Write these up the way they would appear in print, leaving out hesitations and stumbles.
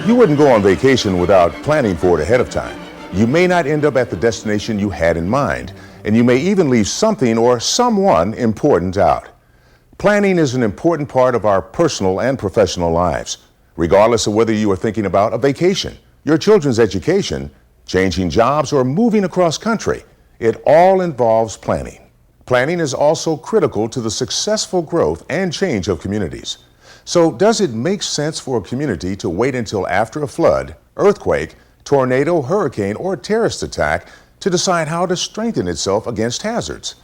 You wouldn't go on vacation without planning for it ahead of time. You may not end up at the destination you had in mind, and you may even leave something or someone important out. Planning is an important part of our personal and professional lives, regardless of whether you are thinking about a vacation, your children's education, changing jobs, or moving across country. It all involves planning. Planning is also critical to the successful growth and change of communities. So does it make sense for a community to wait until after a flood, earthquake, tornado, hurricane, or terrorist attack to decide how to strengthen itself against hazards?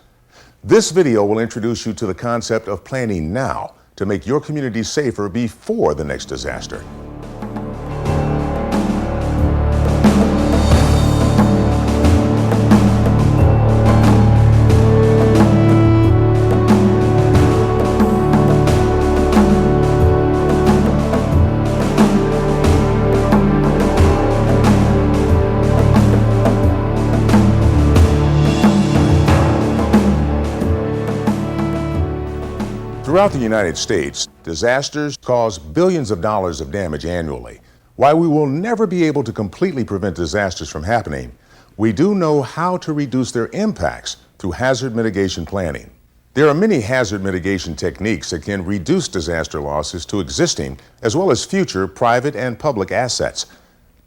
This video will introduce you to the concept of planning now to make your community safer before the next disaster. Throughout the United States, disasters cause billions of dollars of damage annually. While we will never be able to completely prevent disasters from happening, we do know how to reduce their impacts through hazard mitigation planning. There are many hazard mitigation techniques that can reduce disaster losses to existing as well as future private and public assets.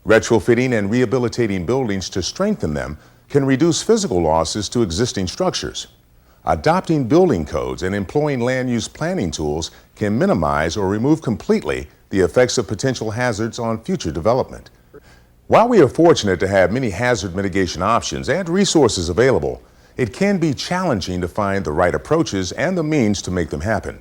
Retrofitting and rehabilitating buildings to strengthen them can reduce physical losses to existing structures. Adopting building codes and employing land use planning tools can minimize or remove completely the effects of potential hazards on future development. While we are fortunate to have many hazard mitigation options and resources available, it can be challenging to find the right approaches and the means to make them happen.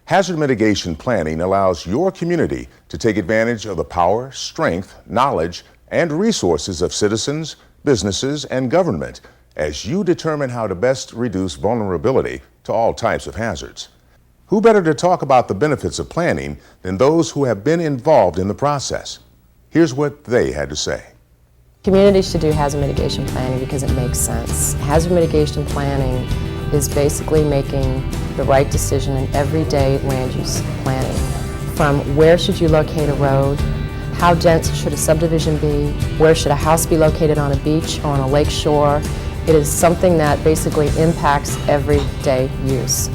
Hazard mitigation planning allows your community to take advantage of the power, strength, knowledge, and resources of citizens, businesses, and government as you determine how to best reduce vulnerability to all types of hazards. Who better to talk about the benefits of planning than those who have been involved in the process? Here's what they had to say. Communities should do hazard mitigation planning because it makes sense. Hazard mitigation planning is basically making the right decision in everyday land use planning. From where should you locate a road, how dense should a subdivision be, where should a house be located on a beach or on a lake shore. It is something that basically impacts everyday use.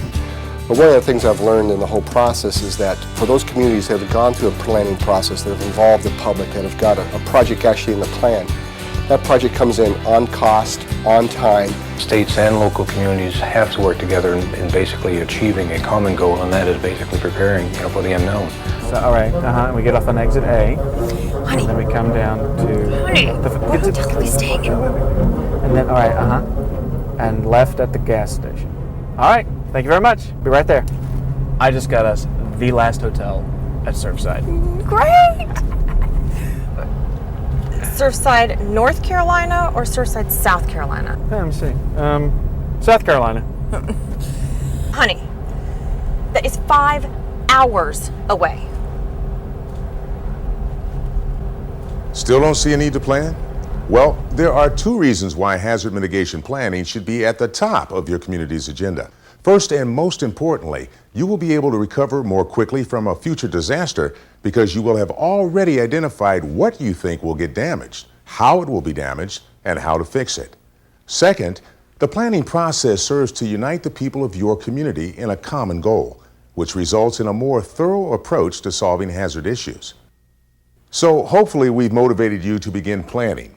But one of the things I've learned in the whole process is that for those communities that have gone through a planning process, that have involved the public, that have got a project actually in the plan, that project comes in on cost, on time. States and local communities have to work together in basically achieving a common goal, and that is basically preparing for the unknown. So, all right, and we get off on exit A, Honey. and then we come down to... Honey, what hotel can we stay in? And then, all right, and left at the gas station. All right, thank you very much. Be right there. I just got us the last hotel at Surfside. Great! Surfside, North Carolina or Surfside, South Carolina? Let me see. South Carolina. Honey, that is 5 hours away. Still don't see a need to plan? Well, there are two reasons why hazard mitigation planning should be at the top of your community's agenda. First and most importantly, you will be able to recover more quickly from a future disaster because you will have already identified what you think will get damaged, how it will be damaged, and how to fix it. Second, the planning process serves to unite the people of your community in a common goal, which results in a more thorough approach to solving hazard issues. So hopefully we've motivated you to begin planning.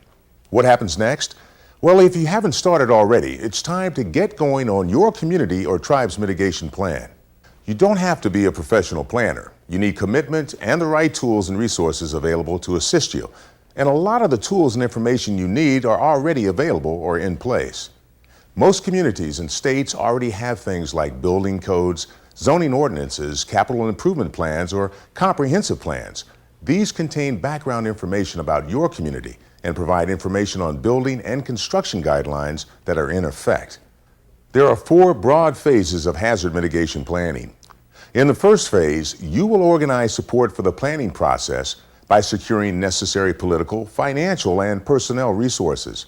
What happens next? Well, if you haven't started already, it's time to get going on your community or tribe's mitigation plan. You don't have to be a professional planner. You need commitment and the right tools and resources available to assist you. And a lot of the tools and information you need are already available or in place. Most communities and states already have things like building codes, zoning ordinances, capital improvement plans, or comprehensive plans. These contain background information about your community and provide information on building and construction guidelines that are in effect. There are 4 broad phases of hazard mitigation planning. In the first phase, you will organize support for the planning process by securing necessary political, financial, and personnel resources.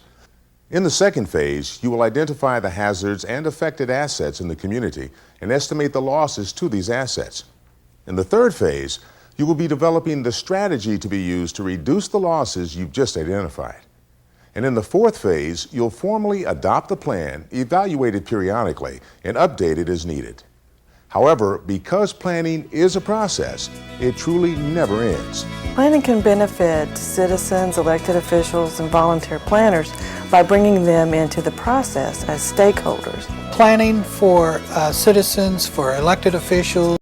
In the second phase, you will identify the hazards and affected assets in the community and estimate the losses to these assets. In the third phase, You will be developing the strategy to be used to reduce the losses you've just identified. And in the fourth phase, you'll formally adopt the plan, evaluate it periodically, and update it as needed. However, because planning is a process, it truly never ends. Planning can benefit citizens, elected officials, and volunteer planners by bringing them into the process as stakeholders. Planning for citizens, for elected officials,